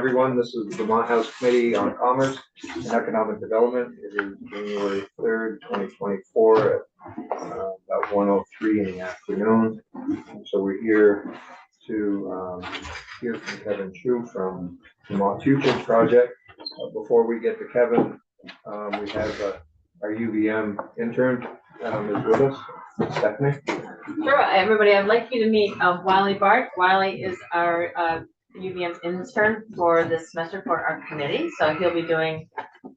everyone. This is the Vermont House Committee on Commerce and Economic Development. It is January 3rd, 2024 at about 1:03 in the afternoon. So we're here to hear from Kevin Chu from Vermont Futures Project. Before we get to Kevin, we have our UVM intern is with us, Stephanie. Sure, everybody, I'd like you to meet Wiley Bart. Wiley is our UVM intern for this semester for our committee. So he'll be doing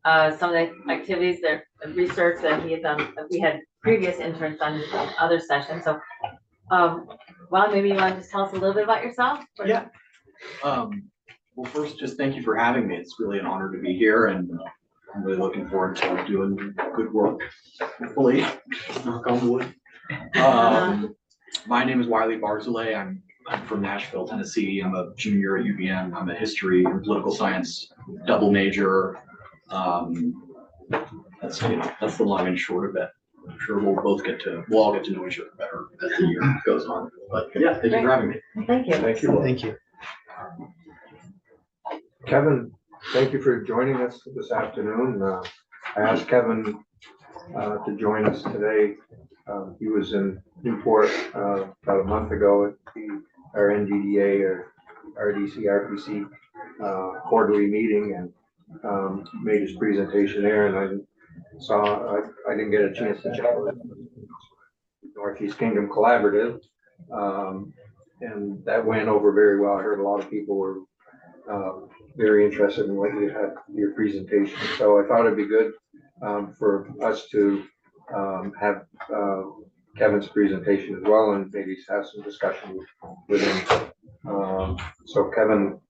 some of the activities, that research that he had done, that we had previous interns done in other sessions. So Wiley, maybe you want to just tell us a little bit about yourself? Yeah. Well, first, just thank you for having me. It's really an honor to be here, and I'm really looking forward to doing good work, hopefully, knock on wood. My name is Wiley Barzilay. I'm from Nashville, Tennessee. I'm a junior at UVM. I'm a history and political science double major. That's the long and short of it. I'm sure we'll all get to know each other better as the year goes on. But yeah, thank you for having me. Thank you. Thank you. Thank you. Kevin, thank you for joining us this afternoon. I asked Kevin to join us today. He was in Newport about a month ago at our NGDA or RDC, RPC quarterly meeting, and made his presentation there. And I didn't get a chance to chat with Northeast Kingdom Collaborative, and that went over very well. I heard a lot of people were very interested in what you had your presentation. So I thought it'd be good for us to have Kevin's presentation as well, and maybe have some discussion with him. So Kevin,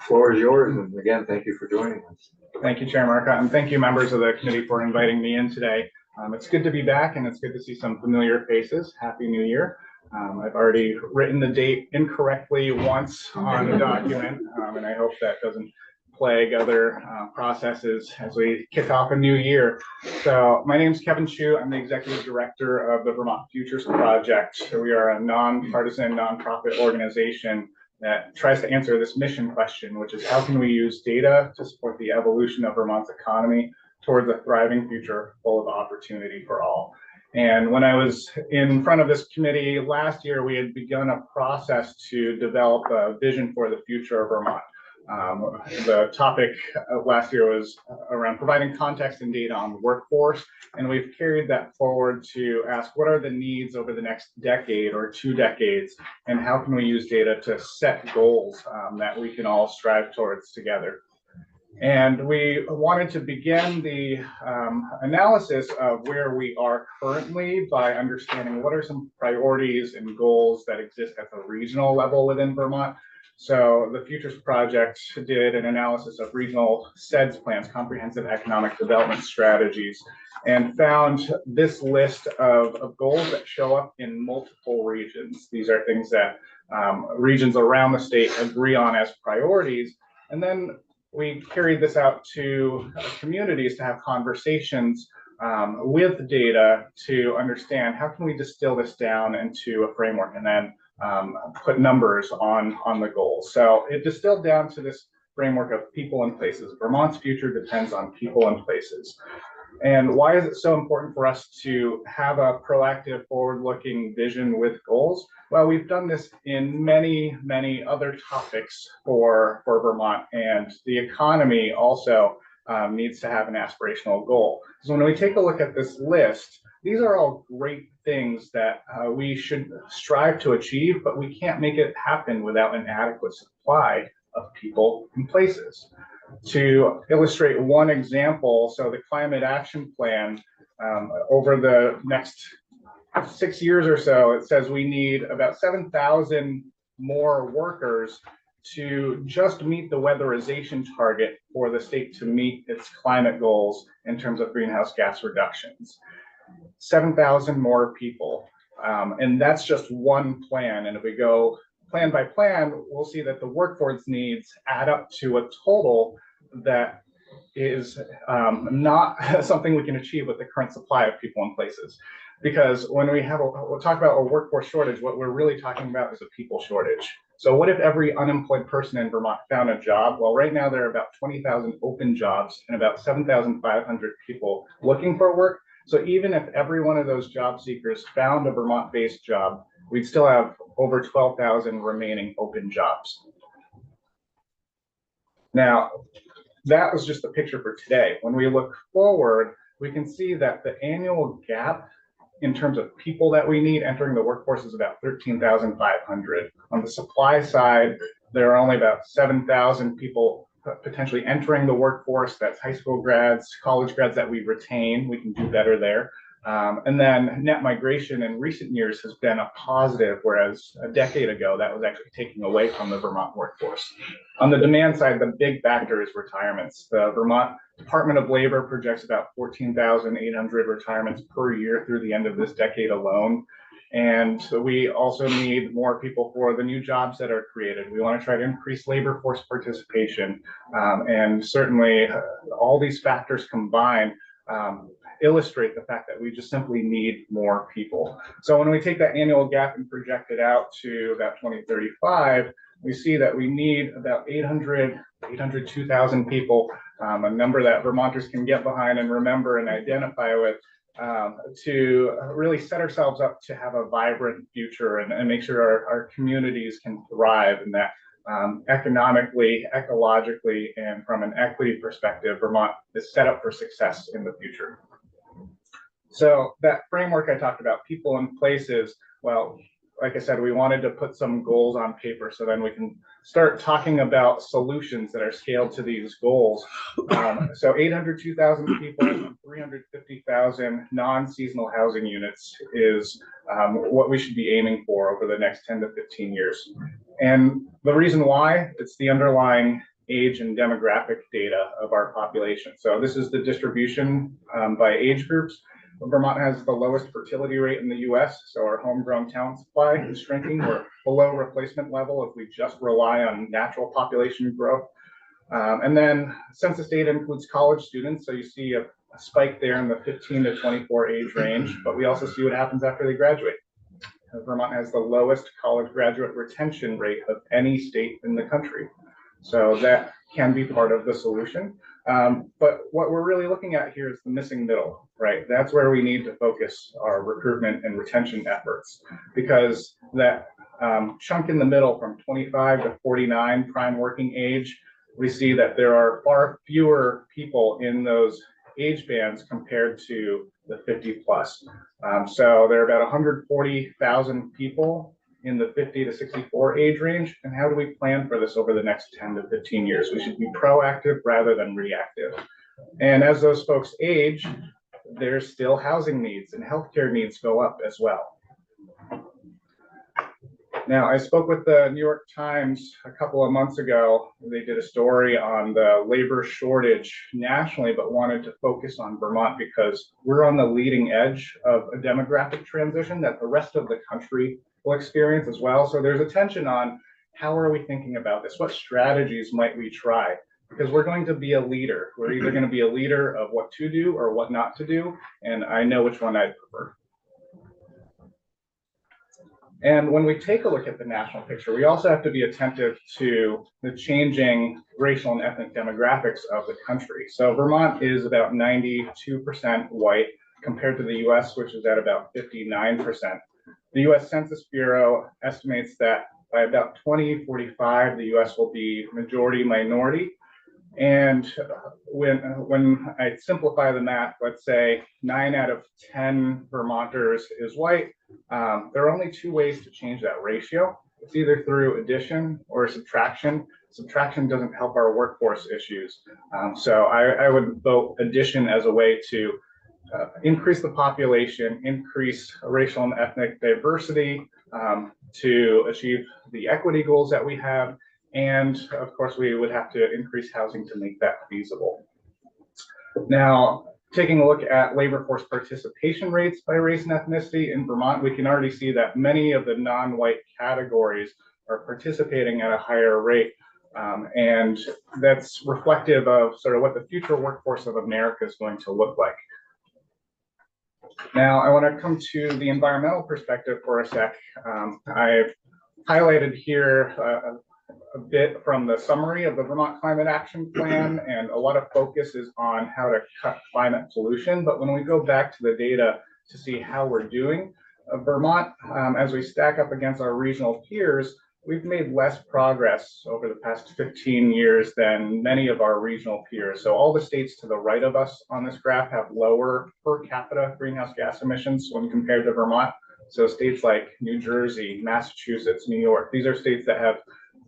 floor is yours, and again, thank you for joining us. Thank you, Chair Marca, and thank you, members of the committee, for inviting me in today. It's good to be back, and it's good to see some familiar faces. Happy New Year. I've already written the date incorrectly once on the document, and I hope that doesn't plague other processes as we kick off a new year. So my name is Kevin Chu. I'm the Executive Director of the Vermont Futures Project. We are a nonpartisan, nonprofit organization that tries to answer this mission question, which is how can we use data to support the evolution of Vermont's economy towards a thriving future full of opportunity for all. And when I was in front of this committee last year, we had begun a process to develop a vision for the future of Vermont. The topic last year was around providing context and data on the workforce, and we've carried that forward to ask what are the needs over the next decade or 2 decades, and how can we use data to set goals that we can all strive towards together. And we wanted to begin the analysis of where we are currently by understanding what are some priorities and goals that exist at the regional level within Vermont. So the Futures Project did an analysis of regional CEDS plans, comprehensive economic development strategies, and found this list of goals that show up in multiple regions. These are things that regions around the state agree on as priorities. And then we carried this out to communities to have conversations with data to understand how can we distill this down into a framework, and then put numbers on the goals. So it distilled down to this framework of people and places. Vermont's future depends on people and places. And why is it so important for us to have a proactive, forward-looking vision with goals? Well, we've done this in many, many other topics for Vermont, and the economy also needs to have an aspirational goal. So when we take a look at this list, these are all great things that we should strive to achieve, but we can't make it happen without an adequate supply of people and places. To illustrate one example, so the Climate Action Plan, over the next 6 years or so, it says we need about 7,000 more workers to just meet the weatherization target for the state to meet its climate goals in terms of greenhouse gas reductions. 7,000 more people, and that's just one plan. And if we go plan by plan, we'll see that the workforce needs add up to a total that is not something we can achieve with the current supply of people and places. Because when we'll talk about a workforce shortage, what we're really talking about is a people shortage. So what if every unemployed person in Vermont found a job? Well, right now there are about 20,000 open jobs and about 7,500 people looking for work. So even if every one of those job seekers found a Vermont-based job, we'd still have over 12,000 remaining open jobs. Now, that was just the picture for today. When we look forward, we can see that the annual gap in terms of people that we need entering the workforce is about 13,500. On the supply side, there are only about 7,000 people potentially entering the workforce. That's high school grads, college grads that we retain. We can do better there. And then net migration in recent years has been a positive, whereas a decade ago, that was actually taking away from the Vermont workforce. On the demand side, the big factor is retirements. The Vermont Department of Labor projects about 14,800 retirements per year through the end of this decade alone. And so we also need more people for the new jobs that are created. We want to try to increase labor force participation. And certainly all these factors combined illustrate the fact that we just simply need more people. So when we take that annual gap and project it out to about 2035, we see that we need about 802,000 people, a number that Vermonters can get behind and remember and identify with, to really set ourselves up to have a vibrant future and make sure our communities can thrive, and that economically, ecologically, and from an equity perspective, Vermont is set up for success in the future. So that framework I talked about, people and places, well, like I said, we wanted to put some goals on paper so then we can start talking about solutions that are scaled to these goals. So 802,000 people, 350,000 non-seasonal housing units is what we should be aiming for over the next 10 to 15 years. And the reason why, it's the underlying age and demographic data of our population. So this is the distribution by age groups. Vermont has the lowest fertility rate in the US, so our homegrown talent supply is shrinking. We're below replacement level if we just rely on natural population growth. And then census data includes college students, so you see a spike there in the 15 to 24 age range, but we also see what happens after they graduate. Vermont has the lowest college graduate retention rate of any state in the country. So that can be part of the solution. But what we're really looking at here is the missing middle, right? That's where we need to focus our recruitment and retention efforts, because that chunk in the middle from 25 to 49 prime working age, we see that there are far fewer people in those age bands compared to the 50 plus. So there are about 140,000 people in the 50 to 64 age range. And how do we plan for this over the next 10 to 15 years? We should be proactive rather than reactive. And as those folks age, there's still housing needs and healthcare needs go up as well. Now, I spoke with the New York Times a couple of months ago. They did a story on the labor shortage nationally, but wanted to focus on Vermont because we're on the leading edge of a demographic transition that the rest of the country will experience as well. So there's a tension on how are we thinking about this? What strategies might we try? Because we're going to be a leader. We're either going to be a leader of what to do or what not to do. And I know which one I'd prefer. And when we take a look at the national picture, we also have to be attentive to the changing racial and ethnic demographics of the country. So Vermont is about 92% white compared to the US, which is at about 59%. The US Census Bureau estimates that by about 2045, the US will be majority minority. And when I simplify the math, let's say 9 out of 10 Vermonters is white, there are only two ways to change that ratio. It's either through addition or subtraction. Subtraction doesn't help our workforce issues. So I would vote addition as a way to increase the population, increase racial and ethnic diversity to achieve the equity goals that we have. And of course, we would have to increase housing to make that feasible. Now, taking a look at labor force participation rates by race and ethnicity in Vermont, we can already see that many of the non-white categories are participating at a higher rate. And that's reflective of sort of what the future workforce of America is going to look like. Now, I want to come to the environmental perspective for a sec. I've highlighted here a bit from the summary of the Vermont Climate Action Plan, and a lot of focus is on how to cut climate pollution. But when we go back to the data to see how we're doing, Vermont, as we stack up against our regional peers, we've made less progress over the past 15 years than many of our regional peers. So all the states to the right of us on this graph have lower per capita greenhouse gas emissions when compared to Vermont. So states like New Jersey, Massachusetts, New York, these are states that have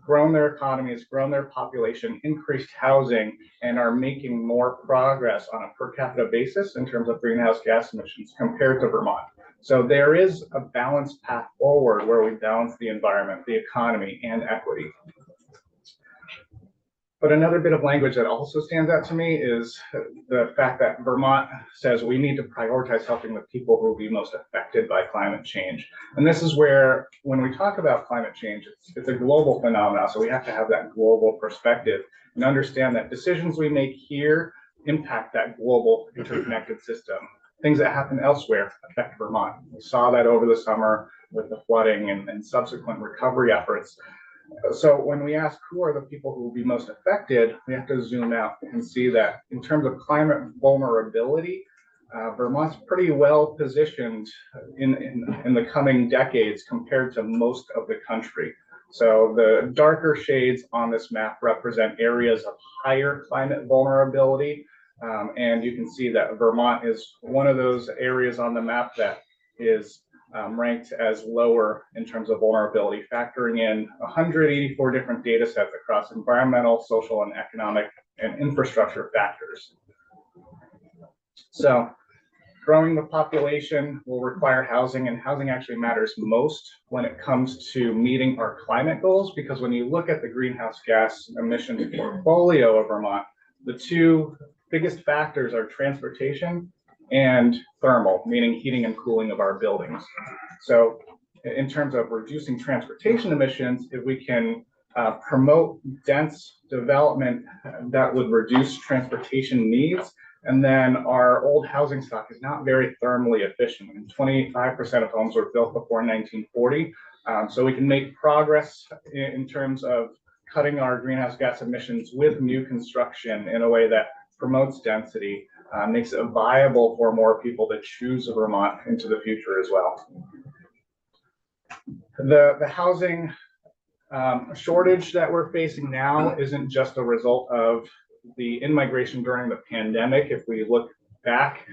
grown their economies, grown their population, increased housing, and are making more progress on a per capita basis in terms of greenhouse gas emissions compared to Vermont. So there is a balanced path forward where we balance the environment, the economy, and equity. But another bit of language that also stands out to me is the fact that Vermont says we need to prioritize helping the people who will be most affected by climate change. And this is where, when we talk about climate change, it's a global phenomenon. So we have to have that global perspective and understand that decisions we make here impact that global interconnected system. Things that happen elsewhere affect Vermont. We saw that over the summer with the flooding and subsequent recovery efforts. So when we ask who are the people who will be most affected, we have to zoom out and see that in terms of climate vulnerability, Vermont's pretty well positioned in the coming decades compared to most of the country. So the darker shades on this map represent areas of higher climate vulnerability. And you can see that Vermont is one of those areas on the map that is ranked as lower in terms of vulnerability, factoring in 184 different data sets across environmental, social, and economic and infrastructure factors. So growing the population will require housing, and housing actually matters most when it comes to meeting our climate goals, because when you look at the greenhouse gas emissions portfolio of Vermont, the two biggest factors are transportation and thermal, meaning heating and cooling of our buildings. So in terms of reducing transportation emissions, if we can promote dense development that would reduce transportation needs, and then our old housing stock is not very thermally efficient. And 25% of homes were built before 1940. So we can make progress in terms of cutting our greenhouse gas emissions with new construction in a way that promotes density, makes it viable for more people to choose Vermont into the future as well. The housing shortage that we're facing now isn't just a result of the in-migration during the pandemic. If we look back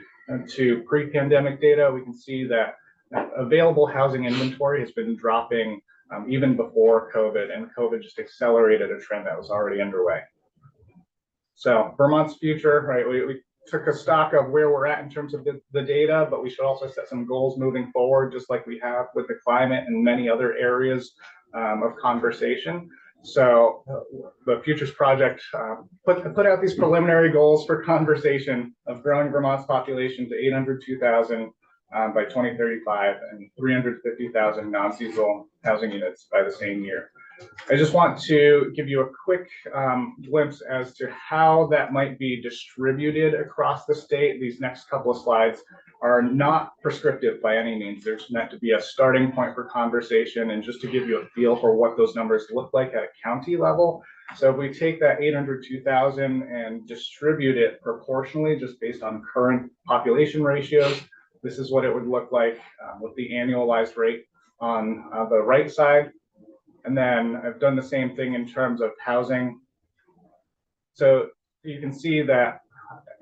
to pre-pandemic data, we can see that available housing inventory has been dropping even before COVID, and COVID just accelerated a trend that was already underway. So Vermont's future, right? We took a stock of where we're at in terms of the data, but we should also set some goals moving forward, just like we have with the climate and many other areas of conversation. So the Futures Project put out these preliminary goals for conversation of growing Vermont's population to 802,000 by 2035 and 350,000 non-seasonal housing units by the same year. I just want to give you a quick glimpse as to how that might be distributed across the state. These next couple of slides are not prescriptive by any means. There's meant to be a starting point for conversation and just to give you a feel for what those numbers look like at a county level. So if we take that 802,000 and distribute it proportionally just based on current population ratios, this is what it would look like with the annualized rate on the right side. And then I've done the same thing in terms of housing. So you can see that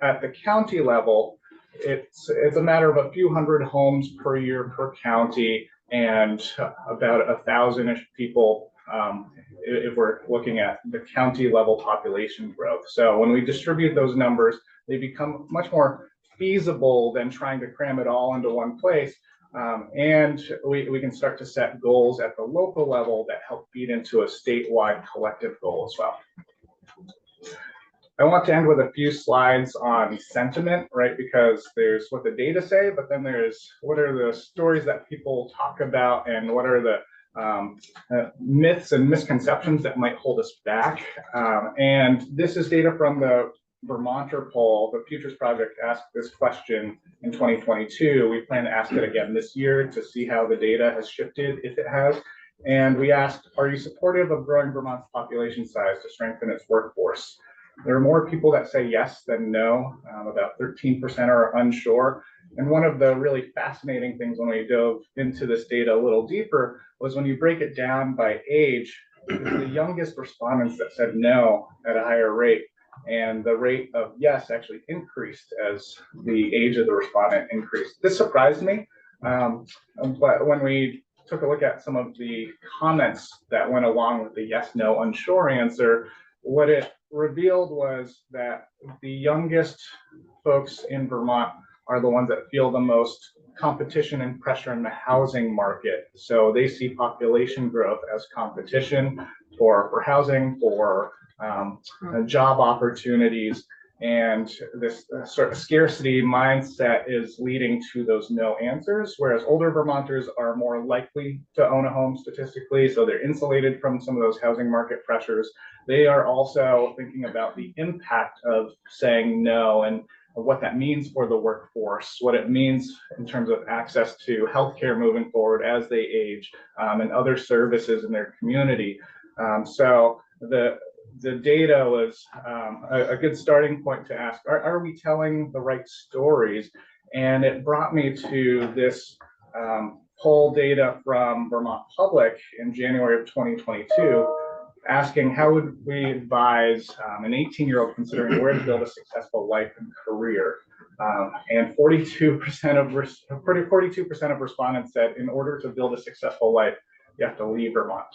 at the county level, it's a matter of a few hundred homes per year per county and about 1,000-ish people if we're looking at the county level population growth. So when we distribute those numbers, they become much more feasible than trying to cram it all into one place. And we can start to set goals at the local level that help feed into a statewide collective goal as well. I want to end with a few slides on sentiment, right? Because there's what the data say, but then there's what are the stories that people talk about and what are the myths and misconceptions that might hold us back. And this is data from the Vermonter poll. The Futures Project asked this question in 2022. We plan to ask it again this year to see how the data has shifted, if it has. And we asked, are you supportive of growing Vermont's population size to strengthen its workforce? There are more people that say yes than no. About 13% are unsure. And one of the really fascinating things when we dove into this data a little deeper was when you break it down by age, the youngest respondents that said no at a higher rate, and the rate of yes actually increased as the age of the respondent increased. This surprised me, but when we took a look at some of the comments that went along with the yes, no, unsure answer, what it revealed was that the youngest folks in Vermont are the ones that feel the most competition and pressure in the housing market. So they see population growth as competition for housing, for job opportunities. And this sort of scarcity mindset is leading to those no answers, whereas older Vermonters are more likely to own a home statistically, so they're insulated from some of those housing market pressures. They are also thinking about the impact of saying no and what that means for the workforce, what it means in terms of access to healthcare moving forward as they age, and other services in their community. So the data was a good starting point to ask, are we telling the right stories? And it brought me to this poll data from Vermont Public in January of 2022, asking how would we advise an 18-year-old considering where to build a successful life and career. And 42% of respondents said in order to build a successful life, you have to leave Vermont.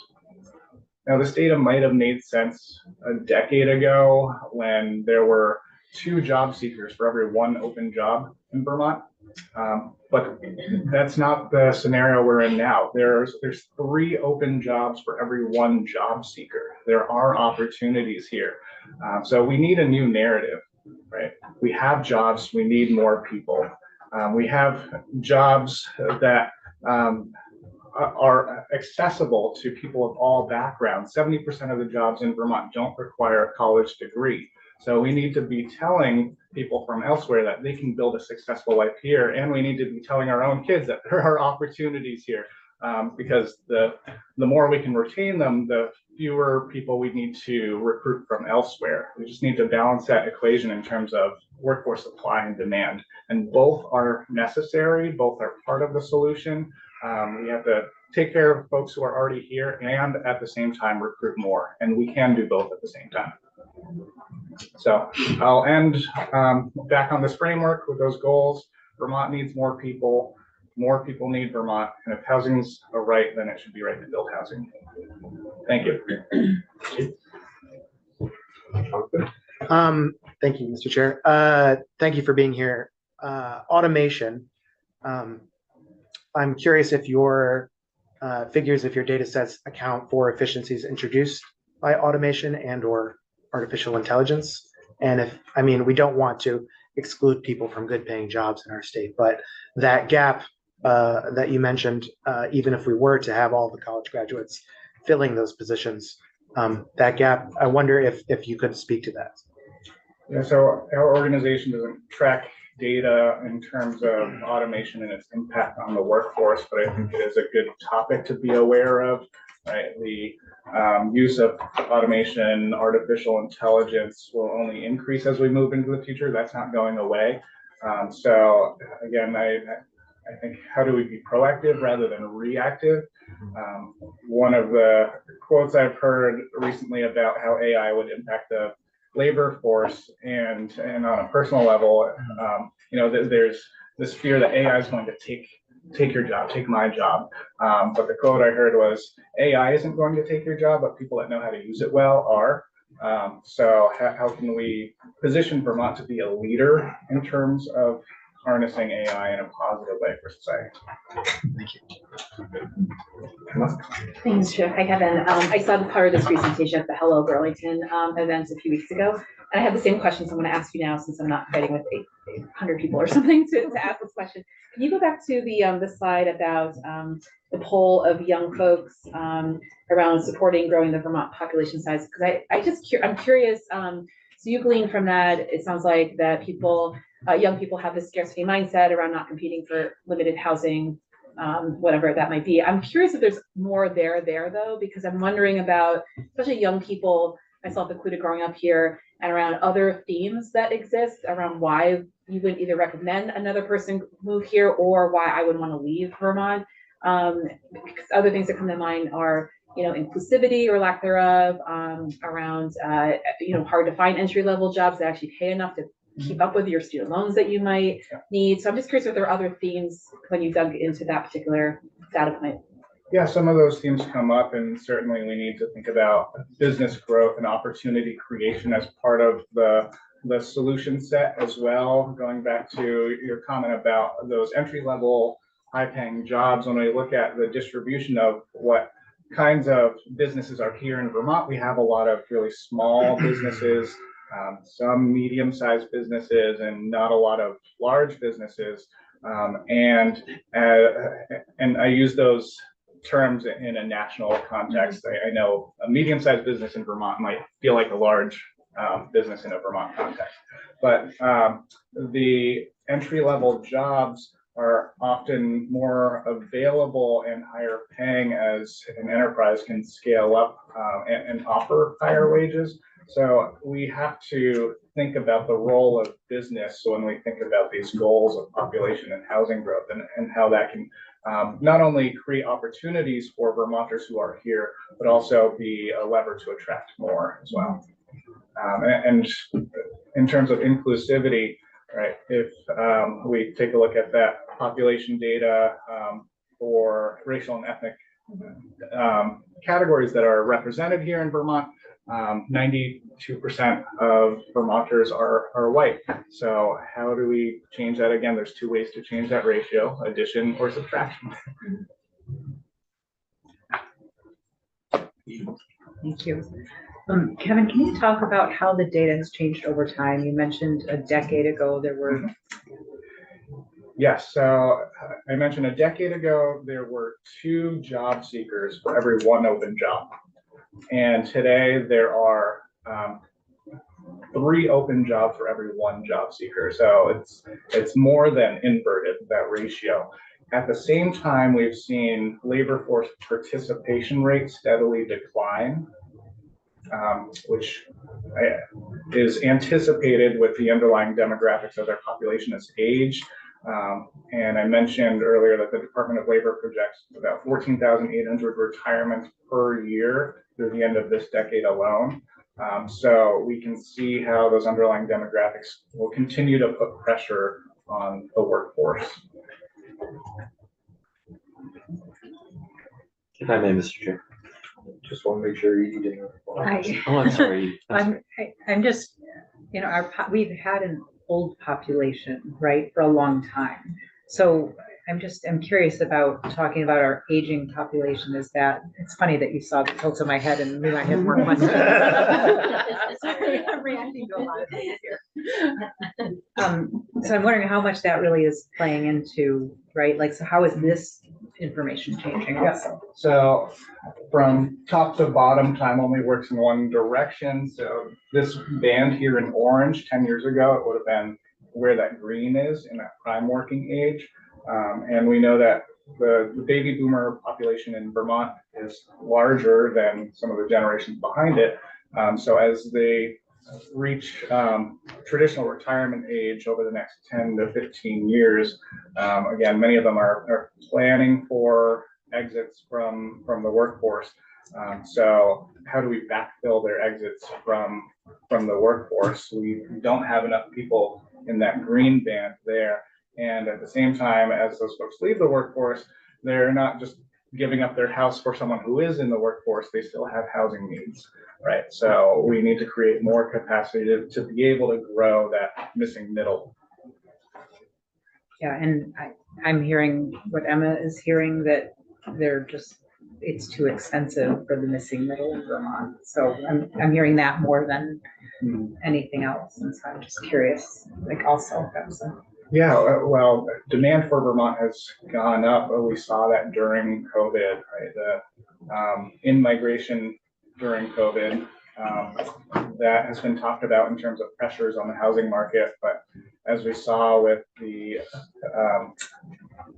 Now, this data might have made sense a decade ago when there were 2 job seekers for every 1 open job in Vermont. But that's not the scenario we're in now. There's 3 open jobs for every 1 job seeker. There are opportunities here. So we need a new narrative, right? We have jobs, we need more people. We have jobs that are accessible to people of all backgrounds. 70% of the jobs in Vermont don't require a college degree. So we need to be telling people from elsewhere that they can build a successful life here, and we need to be telling our own kids that there are opportunities here, because the more we can retain them, the fewer people we need to recruit from elsewhere. We just need to balance that equation in terms of workforce supply and demand, and both are necessary, both are part of the solution. We have to take care of folks who are already here and at the same time recruit more, and we can do both at the same time. So I'll end back on this framework with those goals. Vermont needs more people need Vermont, and if housing's a right, then it should be right to build housing. Thank you. Thank you, Mr. Chair. Thank you for being here. Automation. I'm curious if your figures, if your data sets account for efficiencies introduced by automation and or artificial intelligence. And if, I mean, we don't want to exclude people from good paying jobs in our state, but that gap that you mentioned, even if we were to have all the college graduates filling those positions, that gap, I wonder if you could speak to that. Yeah, so our organization doesn't track data in terms of automation and its impact on the workforce, but I think it is a good topic to be aware of, right? The use of automation, artificial intelligence will only increase as we move into the future. That's not going away. So again, I think, how do we be proactive rather than reactive? One of the quotes I've heard recently about how AI would impact the labor force, and on a personal level, you know, there's this fear that AI is going to take your job, take my job. But the quote I heard was, AI isn't going to take your job, but people that know how to use it well are. So how can we position Vermont to be a leader in terms of harnessing AI in a positive way for society? Thank you. Thanks, Chair. Hi, Kevin. I saw the part of this presentation at the Hello Burlington event a few weeks ago, and I have the same questions I'm going to ask you now, since I'm not fighting with 800 people or something to ask this question. Can you go back to the slide about the poll of young folks around supporting growing the Vermont population size? Because I'm curious. So you glean from that, it sounds like that people, young people have this scarcity mindset around not competing for limited housing whatever that might be. I'm curious if there's more there though, because I'm wondering about, especially young people, myself included growing up here, and around other themes that exist around why you would either recommend another person move here or why I would want to leave Vermont. Because other things that come to mind are, inclusivity or lack thereof, around, hard to find entry level jobs that actually pay enough to keep up with your student loans that you might need. So I'm just curious if there are other themes when you dug into that particular data point. Yeah, some of those themes come up, and certainly we need to think about business growth and opportunity creation as part of the solution set as well. Going back to your comment about those entry-level, high-paying jobs, when we look at the distribution of what kinds of businesses are here in Vermont, we have a lot of really small businesses, some medium-sized businesses, and not a lot of large businesses. And I use those terms in a national context. I know a medium-sized business in Vermont might feel like a large business in a Vermont context, but the entry-level jobs are often more available and higher paying as an enterprise can scale up and offer higher wages. So we have to think about the role of business when we think about these goals of population and housing growth, and how that can not only create opportunities for Vermonters who are here, but also be a lever to attract more as well. And in terms of inclusivity, right, if we take a look at that population data for racial and ethnic categories that are represented here in Vermont, 92% of Vermonters are white. So how do we change that? Again, there's two ways to change that ratio: addition or subtraction. Thank you. Kevin, can you talk about how the data has changed over time? You mentioned a decade ago there were. Yes, so I mentioned a decade ago there were 2 job seekers for every 1 open job. And today there are 3 open jobs for every 1 job seeker. So it's more than inverted, that ratio. At the same time, we've seen labor force participation rates steadily decline, which is anticipated with the underlying demographics of our population as age. And I mentioned earlier that the Department of Labor projects about 14,800 retirements per year through the end of this decade alone. So we can see how those underlying demographics will continue to put pressure on the workforce. If I may, Mr. Chair. Just want to make sure you didn't. Oh, I'm sorry. I'm just, we've had an old population, right, for a long time. So I'm curious about talking about our aging population. Is that, it's funny that you saw the tilt of my head and knew I had more questions. Sorry, I'm reacting to a lot of things here. So I'm wondering how much that really is playing into, right? Like, so how is this information changing also? So from top to bottom, time only works in one direction. So this band here in orange, 10 years ago, it would have been where that green is in that prime working age. And we know that the baby boomer population in Vermont is larger than some of the generations behind it. So as they reach traditional retirement age over the next 10 to 15 years, again, many of them are planning for exits from the workforce. So how do we backfill their exits from the workforce? We don't have enough people in that green band there. And at the same time, as those folks leave the workforce, they're not just giving up their house for someone who is in the workforce, they still have housing needs, right? So we need to create more capacity to be able to grow that missing middle. Yeah, and I'm hearing what Emma is hearing, that it's too expensive for the missing middle in Vermont. So I'm hearing that more than anything else. And so I'm just curious, like also. Yeah, well, demand for Vermont has gone up. We saw that during COVID, right? The in-migration during COVID, that has been talked about in terms of pressures on the housing market. But as we saw with the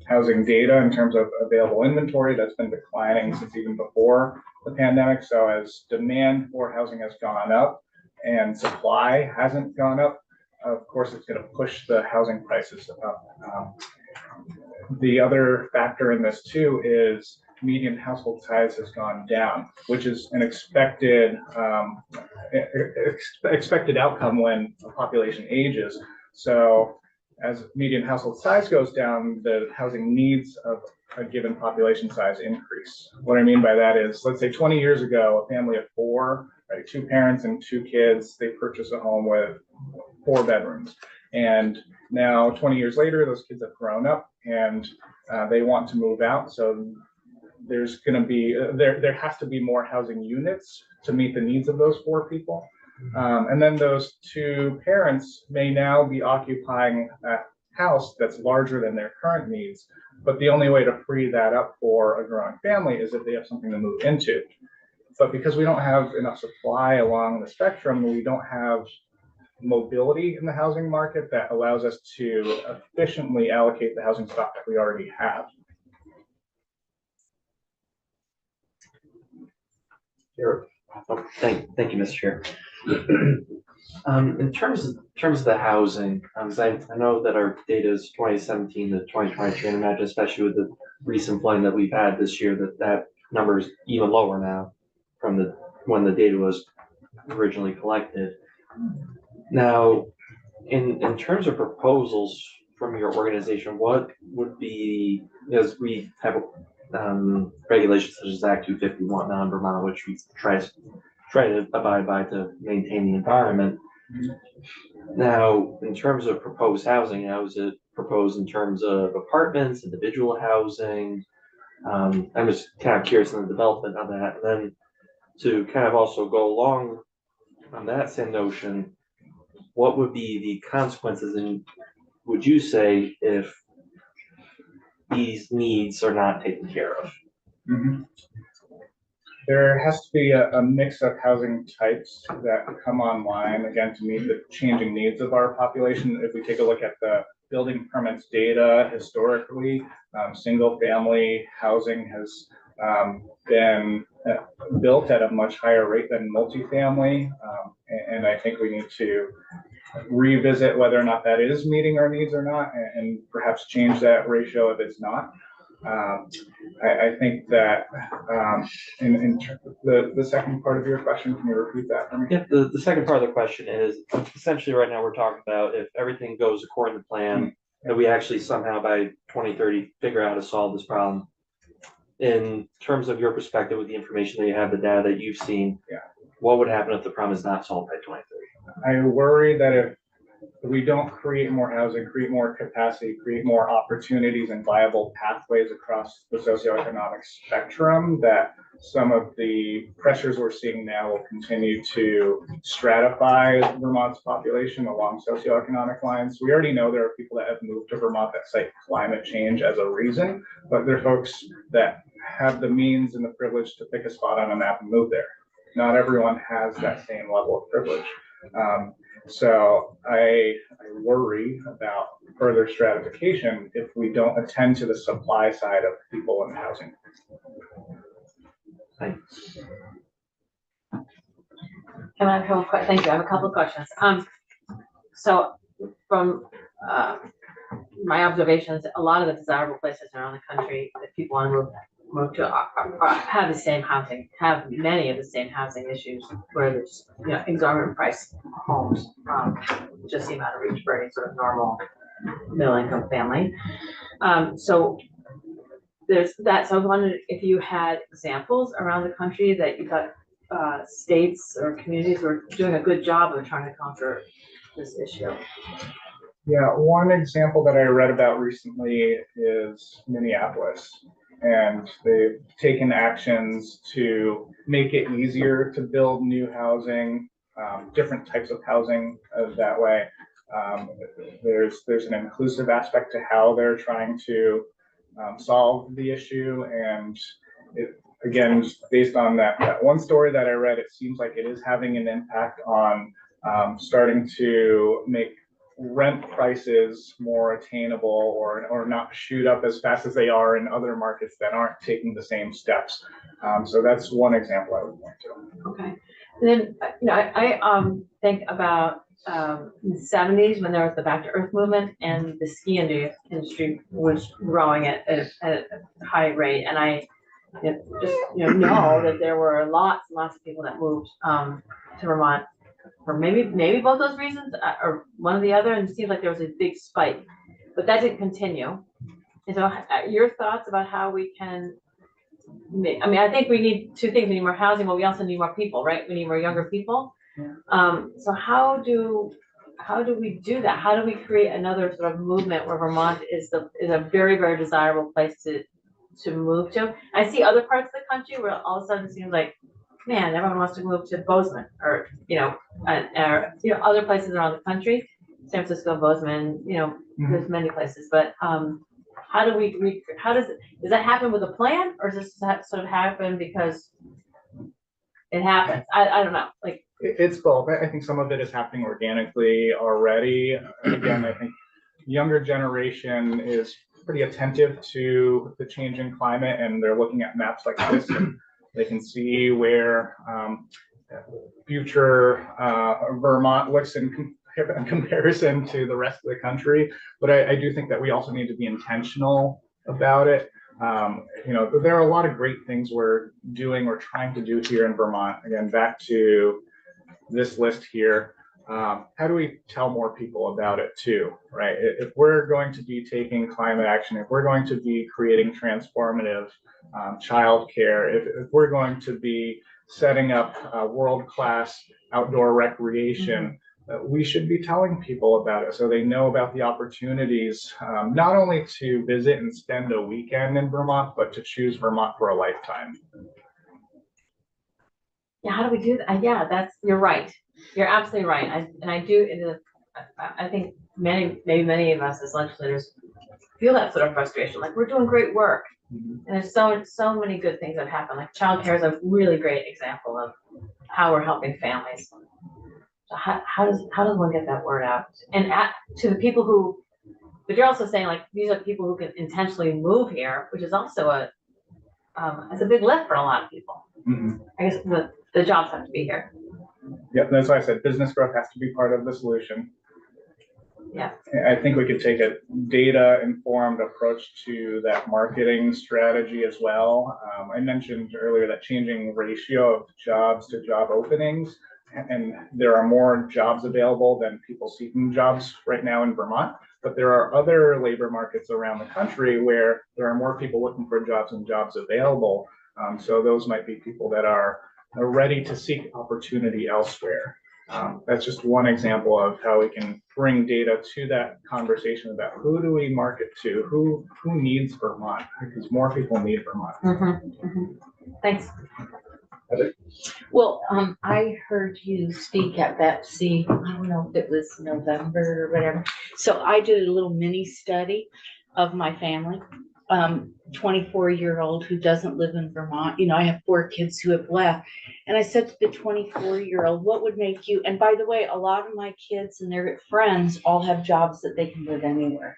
housing data in terms of available inventory that's been declining since even before the pandemic. So as demand for housing has gone up and supply hasn't gone up, of course, it's going to push the housing prices up. The other factor in this too is median household size has gone down, which is an expected outcome when a population ages. So as median household size goes down, the housing needs of a given population size increase. What I mean by that is, let's say 20 years ago, a family of four, right, 2 parents and 2 kids, they purchased a home with 4 bedrooms. And now 20 years later, those kids have grown up and they want to move out. So there's going to be, there has to be more housing units to meet the needs of those 4 people. And then those 2 parents may now be occupying a house that's larger than their current needs. But the only way to free that up for a growing family is if they have something to move into. But because we don't have enough supply along the spectrum, we don't have mobility in the housing market that allows us to efficiently allocate the housing stock that we already have. Thank you, Mr. Chair. In terms of the housing, 'cause I know that our data is 2017 to 2023, and I imagine especially with the recent flooding that we've had this year, that number is even lower now from when the data was originally collected. Now, in terms of proposals from your organization, what would be, because we have regulations such as Act 251 now in Vermont, which we try to abide by to maintain the environment. Now, in terms of proposed housing, how is it proposed in terms of apartments, individual housing? I'm just kind of curious in the development of that. And then to kind of also go along on that same notion, what would be the consequences, and would you say, if these needs are not taken care of? Mm-hmm. There has to be a mix of housing types that come online, again, to meet the changing needs of our population. If we take a look at the building permits data historically, single family housing has been built at a much higher rate than multifamily. And I think we need to revisit whether or not that is meeting our needs or not, and perhaps change that ratio if it's not. I think that in the second part of your question, can you repeat that for me? Yeah, the second part of the question is, essentially right now we're talking about if everything goes according to plan, that we actually somehow by 2030 figure out how to solve this problem. In terms of your perspective with the information that you have, the data that you've seen, yeah, what would happen if the problem is not solved by 2030? I worry that if we don't create more housing, create more capacity, create more opportunities and viable pathways across the socioeconomic spectrum, that some of the pressures we're seeing now will continue to stratify Vermont's population along socioeconomic lines. We already know there are people that have moved to Vermont that cite climate change as a reason, but there are folks that have the means and the privilege to pick a spot on a map and move there. Not everyone has that same level of privilege. So I worry about further stratification if we don't attend to the supply side of people in housing. Thanks. Thank you. I have a couple of questions. So from my observations, a lot of the desirable places around the country that people want to move to have the same housing, have many of the same housing issues, where there's, you know, exorbitant price homes just seem out of reach for any sort of normal middle income family. So there's that. So I wondered if you had examples around the country that you thought states or communities were doing a good job of trying to conquer this issue. Yeah, one example that I read about recently is Minneapolis, and they've taken actions to make it easier to build new housing, different types of housing that way. There's an inclusive aspect to how they're trying to solve the issue, and again, just based on that one story that I read, it seems like it is having an impact on starting to make rent prices more attainable or not shoot up as fast as they are in other markets that aren't taking the same steps. So that's one example I would point to. Okay. And then, I think about, in the seventies when there was the Back to Earth movement and the ski industry was growing at a high rate. And I know that there were lots and lots of people that moved, to Vermont for maybe both those reasons or one or the other. And it seems like there was a big spike, but that didn't continue. And so your thoughts about how we can, I think we need two things. We need more housing, but we also need more people, right? We need more younger people. So how do we do that? How do we create another sort of movement where Vermont is a very, very desirable place to move to? I see other parts of the country where all of a sudden it seems like, man, everyone wants to move to Bozeman or, other places around the country, San Francisco, Bozeman, there's many places, but, how do does that happen with a plan, or does that sort of happen because it happens? I don't know, like. It's both. I think some of it is happening organically already. Again, I think younger generation is pretty attentive to the changing climate, and they're looking at maps like this, and they can see where future Vermont looks in comparison to the rest of the country. But I do think that we also need to be intentional about it. There are a lot of great things we're trying to do here in Vermont. Again, back to this list here. How do we tell more people about it too, right? If we're going to be taking climate action, if we're going to be creating transformative childcare, if we're going to be setting up world-class outdoor recreation, we should be telling people about it so they know about the opportunities, not only to visit and spend a weekend in Vermont, but to choose Vermont for a lifetime. Yeah, how do we do that? Yeah, you're right. You're absolutely right. I think maybe many of us as legislators feel that sort of frustration. Like, we're doing great work, and there's so many good things that happen. Like childcare is a really great example of how we're helping families. So how does one get that word out? And to the people who, but you're also saying like these are people who can intentionally move here, which is also it's a big lift for a lot of people. I guess the jobs have to be here. Yeah, that's why I said business growth has to be part of the solution. Yeah. I think we could take a data-informed approach to that marketing strategy as well. I mentioned earlier that changing ratio of jobs to job openings, and there are more jobs available than people seeking jobs right now in Vermont. But there are other labor markets around the country where there are more people looking for jobs than jobs available. So those might be people that are ready to seek opportunity elsewhere. That's just one example of how we can bring data to that conversation about who do we market to, who needs Vermont, because more people need Vermont. Thanks. Well, I heard you speak at Betsy, I don't know if it was November or whatever. So I did a little mini study of my family, 24-year-old who doesn't live in Vermont. I have 4 kids who have left. And I said to the 24-year-old, what would make you, and by the way, a lot of my kids and their friends all have jobs that they can live anywhere.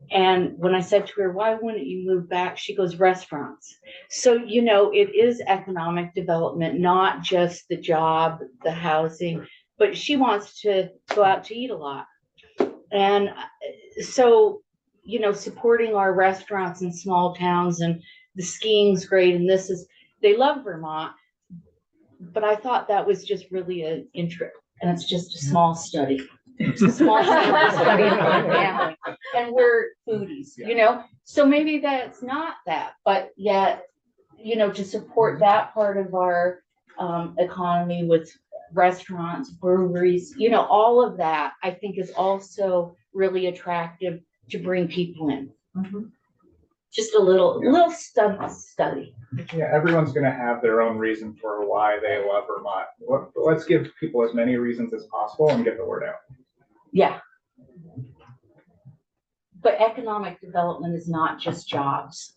And when I said to her, why wouldn't you move back? She goes, restaurants. So, it is economic development, not just the job, the housing, but she wants to go out to eat a lot. And so, supporting our restaurants in small towns, and the skiing's great. And they love Vermont, but I thought that was just really an intro. And it's just a small study. It's a small study of my family. And we're foodies, so maybe that's not that, but yet, to support that part of our economy with restaurants, breweries, all of that, I think is also really attractive to bring people in. Just a little study. Yeah, everyone's going to have their own reason for why they love Vermont. Let's give people as many reasons as possible and get the word out. Yeah. But economic development is not just jobs.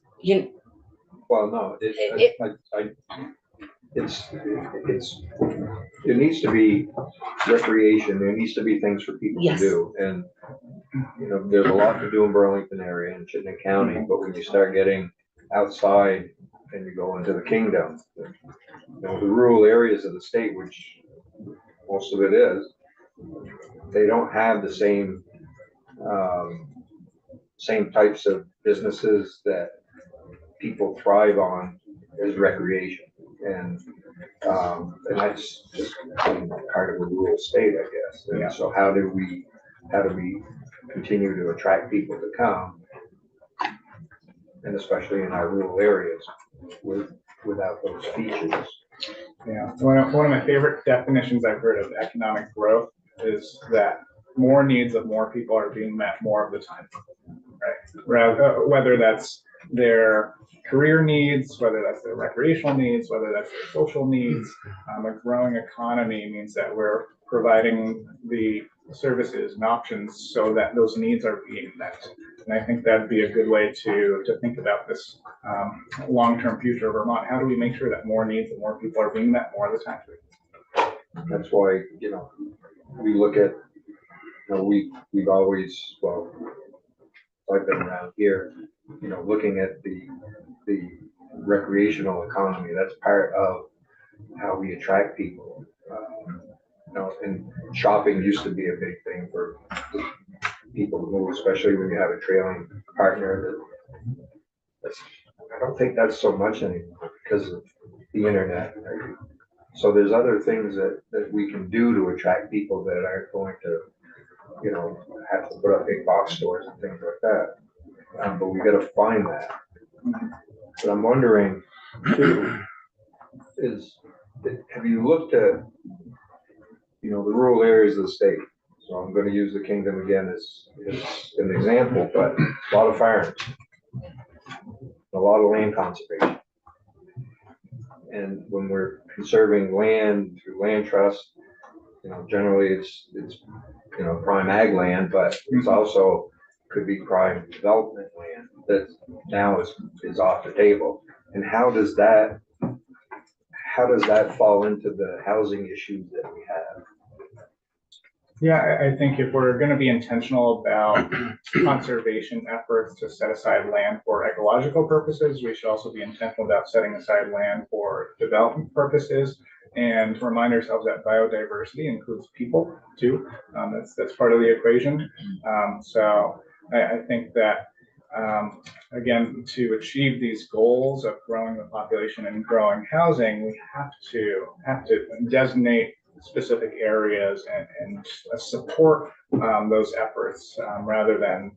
Well, no, it needs to be recreation, there needs to be things for people to Yes. do. And, you know, there's a lot to do in Burlington area and Chittenden County, but when you start getting outside and you go into the kingdom, you know, the rural areas of the state, which most of it is, they don't have the same types of businesses that people thrive on as recreation. And that's just part of a rural state, I guess. Yeah. And so how do we continue to attract people to come? And especially in our rural areas without those features. Yeah, one of my favorite definitions I've heard of economic growth is that more needs of more people are being met more of the time, right? Whether that's their career needs, whether that's their recreational needs, whether that's their social needs. A growing economy means that we're providing the services and options so that those needs are being met. And I think that'd be a good way to think about this long-term future of Vermont. How do we make sure that more needs and more people are being met more of the time? That's why, you know, we look at, you know, we've always, well, I've been around here, you know, looking at the recreational economy. That's part of how we attract people. You know, and shopping used to be a big thing for people to move, especially when you have a trailing partner. I don't think that's so much anymore because of the internet. Right? So there's other things that we can do to attract people that aren't going to, you know, have to put up big box stores and things like that. But we got to find that. But I'm wondering too, have you looked at, you know, the rural areas of the state? So I'm going to use the kingdom again as an example, but a lot of farms, a lot of land conservation. And when we're conserving land through land trust, you know, generally it's you know, prime ag land, but it's also could be prime development land that now is off the table. And how does that fall into the housing issues that we have? Yeah, I think if we're going to be intentional about conservation efforts to set aside land for ecological purposes, we should also be intentional about setting aside land for development purposes and remind ourselves that biodiversity includes people too. That's part of the equation. So I think that, again, to achieve these goals of growing the population and growing housing, we have to designate specific areas and support those efforts rather than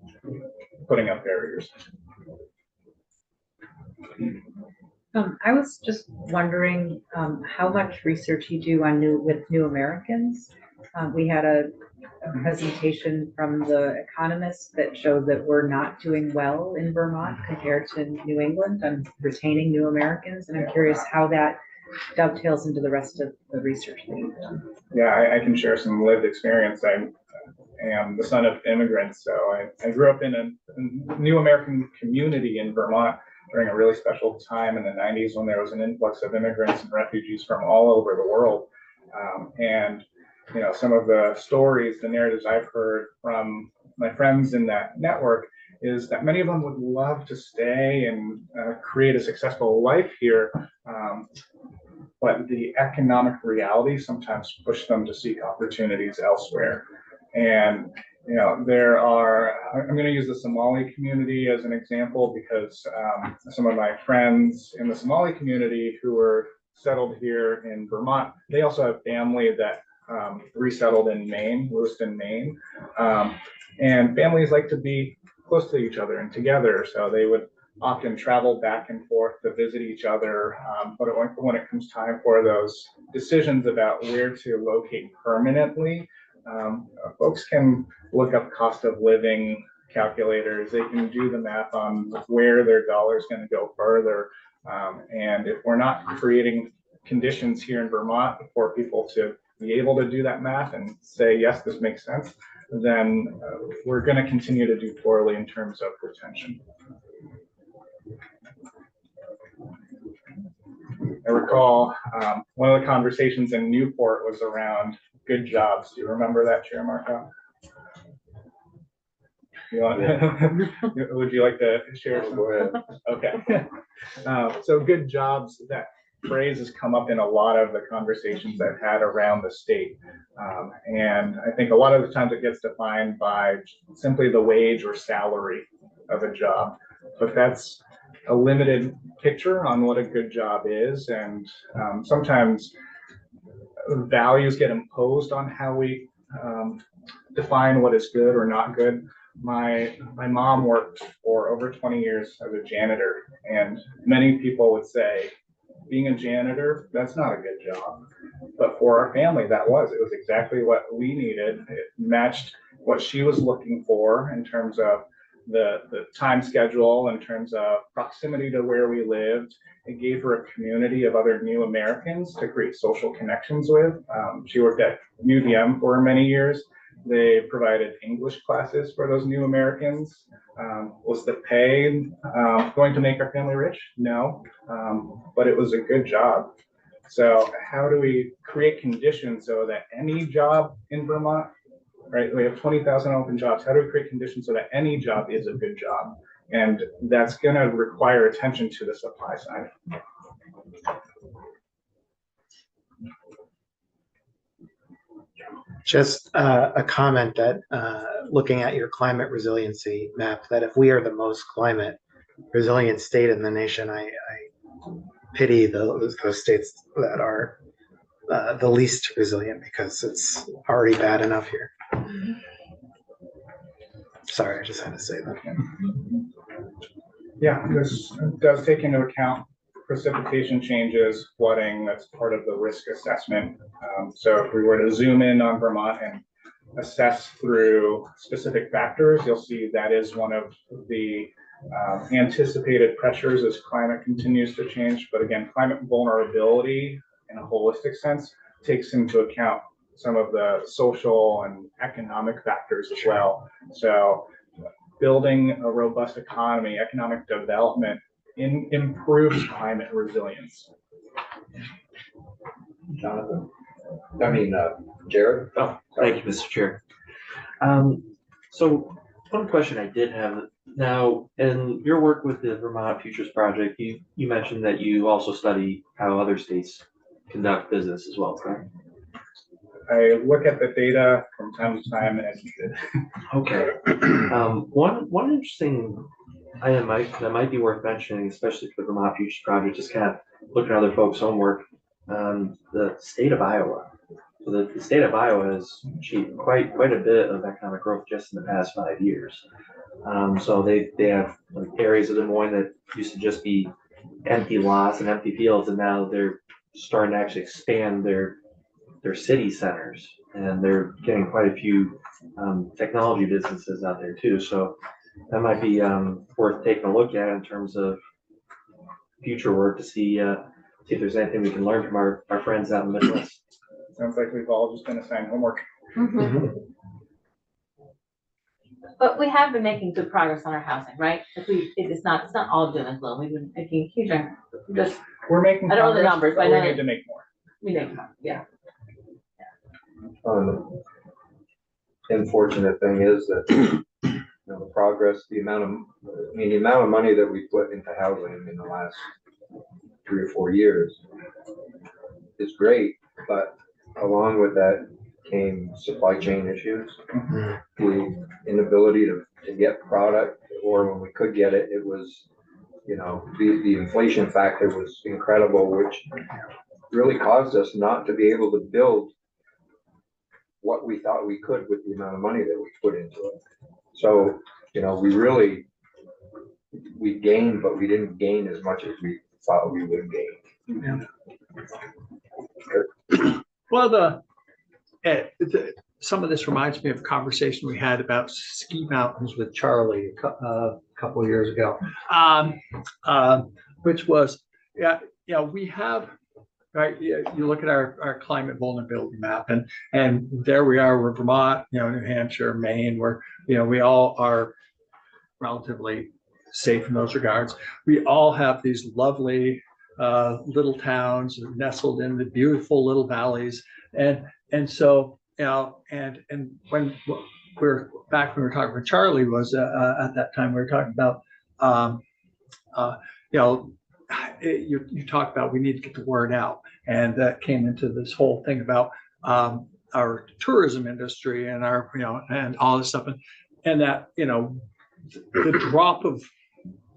putting up barriers. I was just wondering how much research you do on New Americans. We had a presentation from the Economist that showed that we're not doing well in Vermont compared to New England on retaining New Americans, and I'm curious how that dovetails into the rest of the research that you've done. Yeah, I can share some lived experience. I am the son of immigrants, so I grew up in a New American community in Vermont during a really special time in the 90s when there was an influx of immigrants and refugees from all over the world. And you know, some of the stories, the narratives I've heard from my friends in that network is that many of them would love to stay and create a successful life here. But the economic reality sometimes push them to seek opportunities elsewhere. And, you know, I'm going to use the Somali community as an example because some of my friends in the Somali community who were settled here in Vermont, they also have family that resettled in Maine, Lewiston, Maine. And families like to be close to each other and together. So they would often travel back and forth to visit each other. But when it comes time for those decisions about where to locate permanently, folks can look up cost of living calculators. They can do the math on where their dollar is going to go further. And if we're not creating conditions here in Vermont for people to be able to do that math and say, yes, this makes sense, then we're going to continue to do poorly in terms of retention. I recall one of the conversations in Newport was around good jobs. Do you remember that, Chair Marco? Would you like to share some? Go ahead. Okay. So good jobs, that phrase has come up in a lot of the conversations I've had around the state. And I think a lot of the times it gets defined by simply the wage or salary of a job, but that's a limited picture on what a good job is. And sometimes values get imposed on how we define what is good or not good. My mom worked for over 20 years as a janitor, and many people would say, being a janitor, that's not a good job. But for our family, it was exactly what we needed. It matched what she was looking for in terms of the time schedule, in terms of proximity to where we lived. It gave her a community of other new Americans to create social connections with. She worked at UVM for many years. They provided English classes for those new Americans. Was the pay going to make our family rich? No, but it was a good job. So how do we create conditions so that any job in Vermont, right? We have 20,000 open jobs. How do we create conditions so that any job is a good job? And that's going to require attention to the supply side. Just a comment that looking at your climate resiliency map, that if we are the most climate resilient state in the nation, I pity those states that are the least resilient, because it's already bad enough here. Sorry, I just had to say that. Yeah, this does take into account precipitation changes, flooding. That's part of the risk assessment. So if we were to zoom in on Vermont and assess through specific factors, you'll see that is one of the anticipated pressures as climate continues to change. But again, climate vulnerability in a holistic sense takes into account some of the social and economic factors as well. So building a robust economy, economic development improves climate resilience. Jonathan, Jared. Oh, thank you, Mr. Chair. So one question I did have now, in your work with the Vermont Futures Project, you mentioned that you also study how other states conduct business as well, correct? I look at the data from time to time as needed. Okay. One interesting item that might be worth mentioning, especially for the Vermont Futures Project, is kind of looking at other folks' homework. The state of Iowa. So the state of Iowa has achieved quite a bit of economic growth just in the past 5 years. So they have like areas of Des Moines that used to just be empty lots and empty fields, and now they're starting to actually expand their city centers, and they're getting quite a few technology businesses out there too. So that might be worth taking a look at in terms of future work to see if there's anything we can learn from our friends out in the Midwest. Sounds like we've all just been assigned homework. But we have been making good progress on our housing, right? It's not all doom and gloom. We've been making huge, We're making I don't know the progress, numbers, but but I we know need that- to make more. we make more, yeah. Unfortunate thing is that, the progress, the amount of money that we put into housing in the last 3 or 4 years is great, but along with that came supply chain issues, the inability to get product, or when we could get it, it was, the inflation factor was incredible, which really caused us not to be able to build what we thought we could with the amount of money that we put into it. So, we gained, but we didn't gain as much as we thought we would gain. Well, some of this reminds me of a conversation we had about ski mountains with Charlie a couple of years ago, which was, we have, right, you look at our climate vulnerability map, and there we are, we're Vermont, New Hampshire, Maine, where, we all are relatively safe in those regards. We all have these lovely little towns nestled in the beautiful little valleys. And so, you know, and when we're back when we were talking with Charlie was at that time, we were talking about, you know, you talked about we need to get the word out. And that came into this whole thing about our tourism industry and our, you know, and all this stuff. And that, you know, the drop of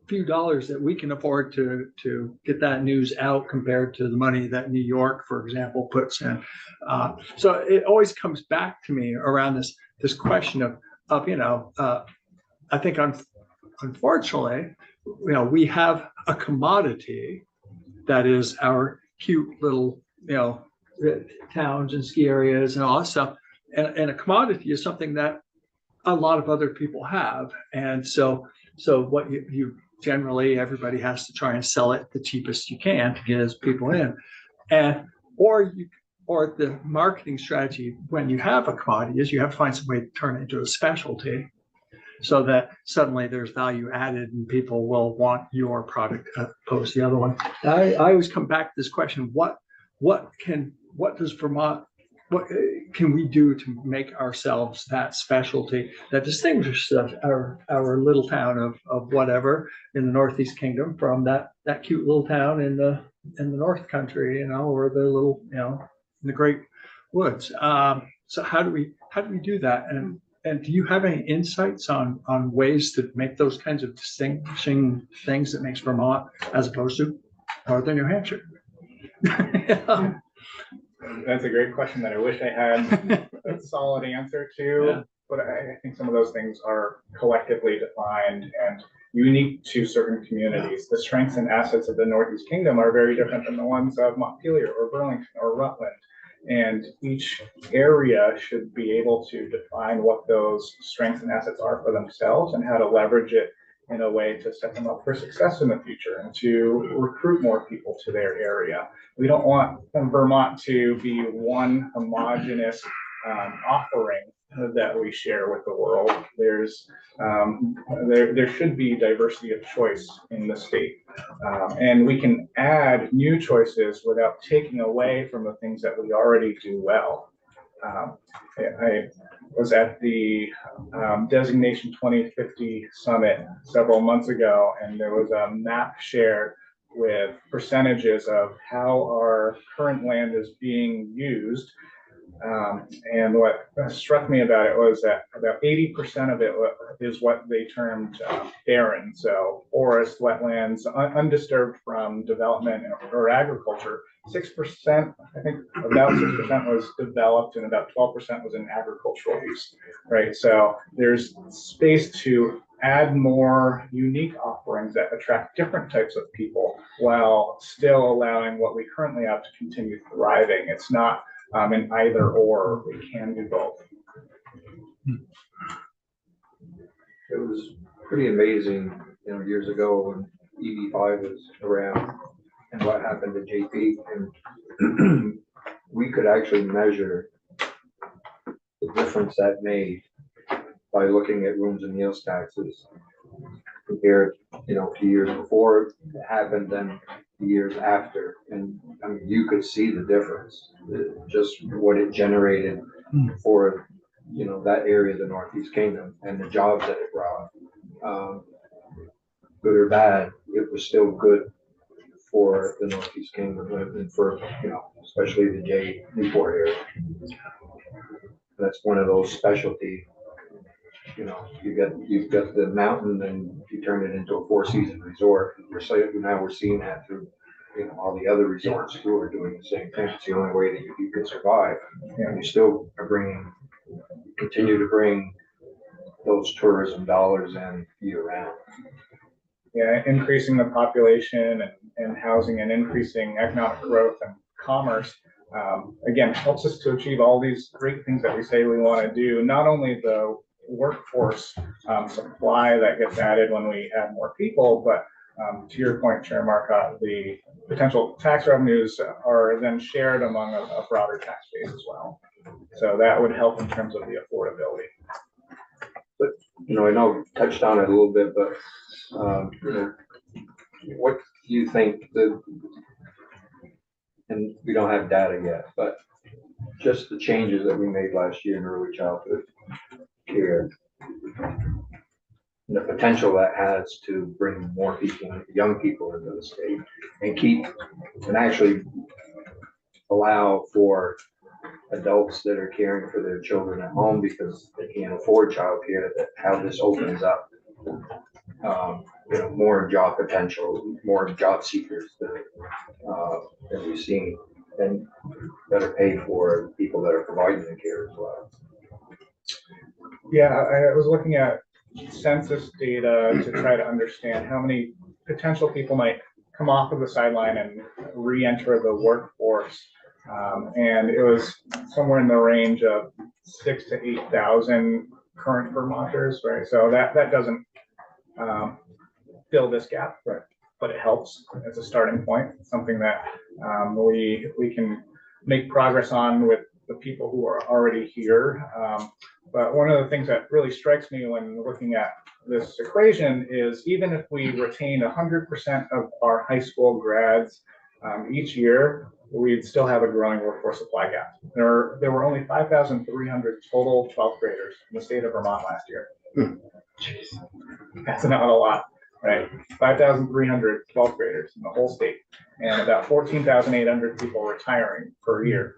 few dollars that we can afford to get that news out compared to the money that New York, for example, puts in. So it always comes back to me around this question of you know, I think unfortunately, you know, we have a commodity that is our cute little, you know, towns and ski areas and all that stuff. And a commodity is something that a lot of other people have. And so what you generally, everybody has to try and sell it the cheapest you can to get as people in. And, or the marketing strategy when you have a commodity is you have to find some way to turn it into a specialty so that suddenly there's value added and people will want your product opposed to the other one. I always come back to this question, what does Vermont, what can we do to make ourselves that specialty that distinguishes our little town of whatever in the Northeast Kingdom from that cute little town in the North Country, you know, or the little, you know, in the Great Woods. So how do we do that? And do you have any insights on ways to make those kinds of distinguishing things that makes Vermont as opposed to Northern New Hampshire? That's a great question that I wish I had a solid answer to, Yeah. but I think some of those things are collectively defined and unique to certain communities. The strengths and assets of the Northeast Kingdom are very different than the ones of Montpelier or Burlington or Rutland. And each area should be able to define what those strengths and assets are for themselves and how to leverage it in a way to set them up for success in the future and to recruit more people to their area. We don't want Vermont to be one homogeneous offering that we share with the world. There should be diversity of choice in the state. And we can add new choices without taking away from the things that we already do well. I was at the Designation 2050 Summit several months ago, and there was a map shared with percentages of how our current land is being used. And what struck me about it was that about 80% of it is what they termed barren, so forest, wetlands, undisturbed from development or agriculture. 6%, I think about 6% was developed and about 12% was in agricultural use, right? So there's space to add more unique offerings that attract different types of people while still allowing what we currently have to continue thriving. It's not an either or, we can do both. It was pretty amazing, you know, years ago when EB5 was around and what happened to JP, and we could actually measure the difference that made by looking at rooms and meals taxes compared, you know, to years before it happened and the years after. And I mean, you could see the difference, just what it generated for, you know, that area of the Northeast Kingdom and the jobs that it brought. Good or bad, it was still good for the Northeast Kingdom and for, you know, especially the J Newport area. That's one of those specialty, you know, you've got the mountain and you turn it into a 4-season resort. Now we're seeing that through, you know, all the other resorts who are doing the same thing. It's the only way that you can survive. And you still are continue to bring those tourism dollars in year round. Yeah, increasing the population and housing and increasing economic growth and commerce, again, helps us to achieve all these great things that we say we want to do. Not only the workforce supply that gets added when we add more people, but to your point, Chair Marcotte, the potential tax revenues are then shared among a broader tax base as well. So that would help in terms of the affordability. But, you know, I know you touched on it a little bit, but, you know, what do you think and we don't have data yet, but just the changes that we made last year in early childhood care, and the potential that has to bring more people, young people into the state and keep, and actually allow for adults that are caring for their children at home because they can't afford childcare, that how this opens up, more job potential, more job seekers that we've seen, and better pay for people that are providing the care as well. Yeah, I was looking at census data to try to understand how many potential people might come off of the sideline and re-enter the workforce. And it was somewhere in the range of 6,000 to 8,000 current Vermonters, right? So that doesn't fill this gap, right? But it helps as a starting point, something that we can make progress on with the people who are already here. But one of the things that really strikes me when looking at this equation is even if we retain 100% of our high school grads each year, we'd still have a growing workforce supply gap. There were only 5,300 total 12th graders in the state of Vermont last year. That's not a lot, right? 5,300 12th graders in the whole state, and about 14,800 people retiring per year.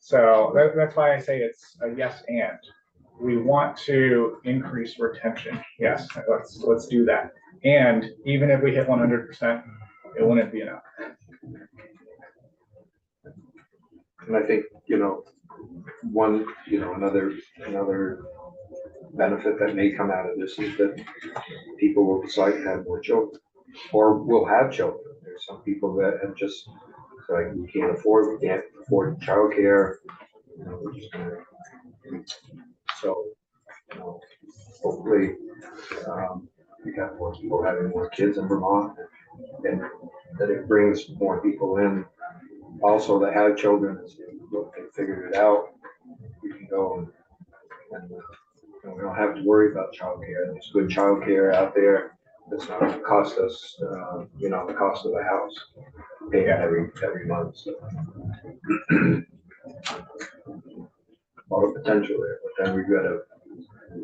So that's why I say it's a yes and. We want to increase retention. Yes, let's do that. And even if we hit 100%, it wouldn't be enough. And I think, another benefit that may come out of this is that people will decide to have more children or will have children. There's some people that have just like, we can't afford childcare. We're just gonna, so, hopefully, we got more people having more kids in Vermont, and that it brings more people in also that have children. They figured it out. We can go and we don't have to worry about childcare. There's good childcare out there. That's not going to cost us, the cost of the house, paying every month. So. A lot of potential there, but then we've got to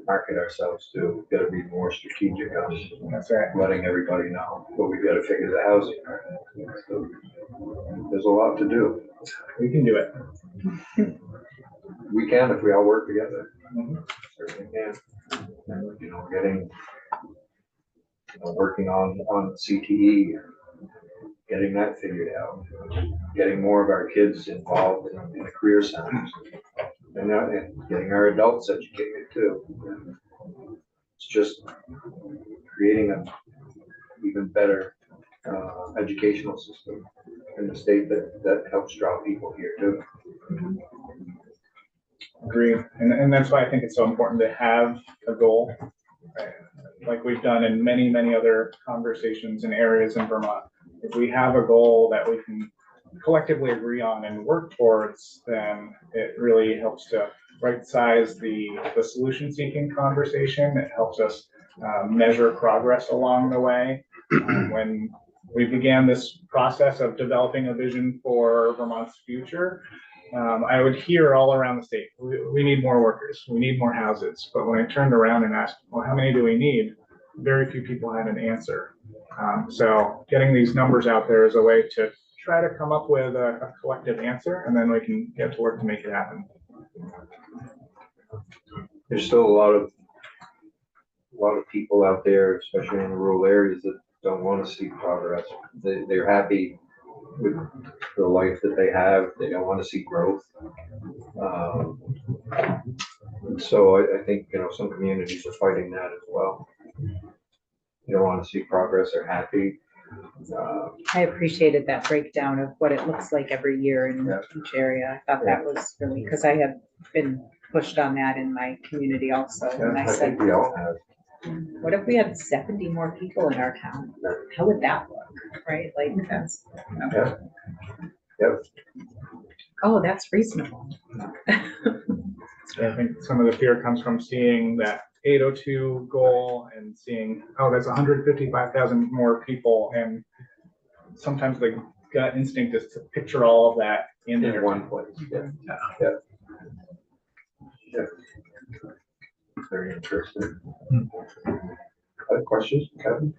market ourselves too. We've got to be more strategic on That's right. letting everybody know, but we've got to figure the housing part out. So there's a lot to do. We can do it. We can if we all work together. Mm-hmm. Certainly can. And, working on CTE, getting that figured out, getting more of our kids involved in the career centers, and getting our adults educated too. It's just creating an even better educational system in the state that helps draw people here too. Agree. And that's why I think it's so important to have a goal, right? Like we've done in many, many other conversations in areas in Vermont. If we have a goal that we can collectively agree on and work towards, then it really helps to right size the solution seeking conversation. It helps us measure progress along the way. When we began this process of developing a vision for Vermont's future, I would hear all around the state, we need more workers, we need more houses. But when I turned around and asked, well, how many do we need? Very few people had an answer. So getting these numbers out there is a way to try to come up with a collective answer, and then we can get to work to make it happen. There's still a lot of people out there, especially in the rural areas, that don't want to see progress. They're happy with the life that they have. They don't want to see growth. So I think, some communities are fighting that as well. They don't want to see progress. They're happy. I appreciated that breakdown of what it looks like every year in each area. I thought that was really, because I have been pushed on that in my community also. And I I said, think we all have. what if we had 70 more people in our town? How would that look? Right? Like that's, Yeah. Yep. oh, that's reasonable. I think some of the fear comes from seeing that 802 goal and seeing, oh, that's 155,000 more people. And sometimes the gut instinct is to picture all of that in In there. one place, yeah. Yeah. Very interesting. Other questions, Kevin?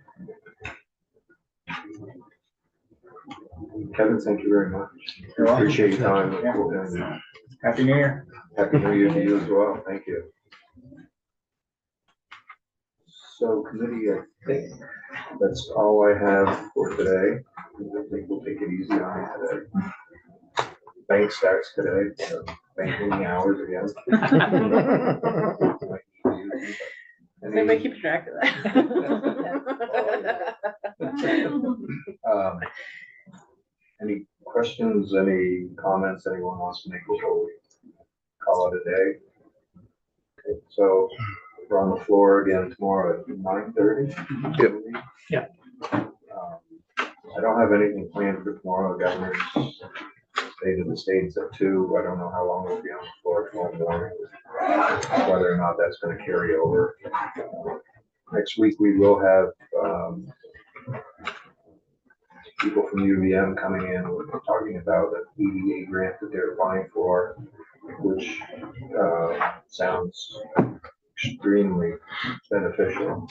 Kevin, thank you very much. You're welcome. Appreciate your time. Yeah. And Happy New Year. Happy New Year to you as well. Thank you. So committee, I think that's all I have for today. I think we'll take it easy on you today. Bank starts today, so banking hours again. Anybody keep track of that? Um, Any questions, any comments anyone wants to make before we call it a day? Okay, so we're on the floor again tomorrow at 9:30. Yeah. I don't have anything planned for tomorrow. Governor's State of the States at 2. I don't know how long we'll be on the floor tomorrow morning, whether or not that's going to carry over. Next week, we will have people from UVM coming in, talking about the EDA grant that they're applying for, which sounds extremely beneficial,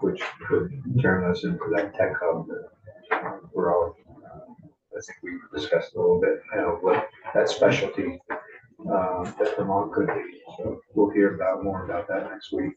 which could turn us into that tech hub that we're all, I think we discussed a little bit, what that specialty that Vermont could be. So we'll hear more about that next week.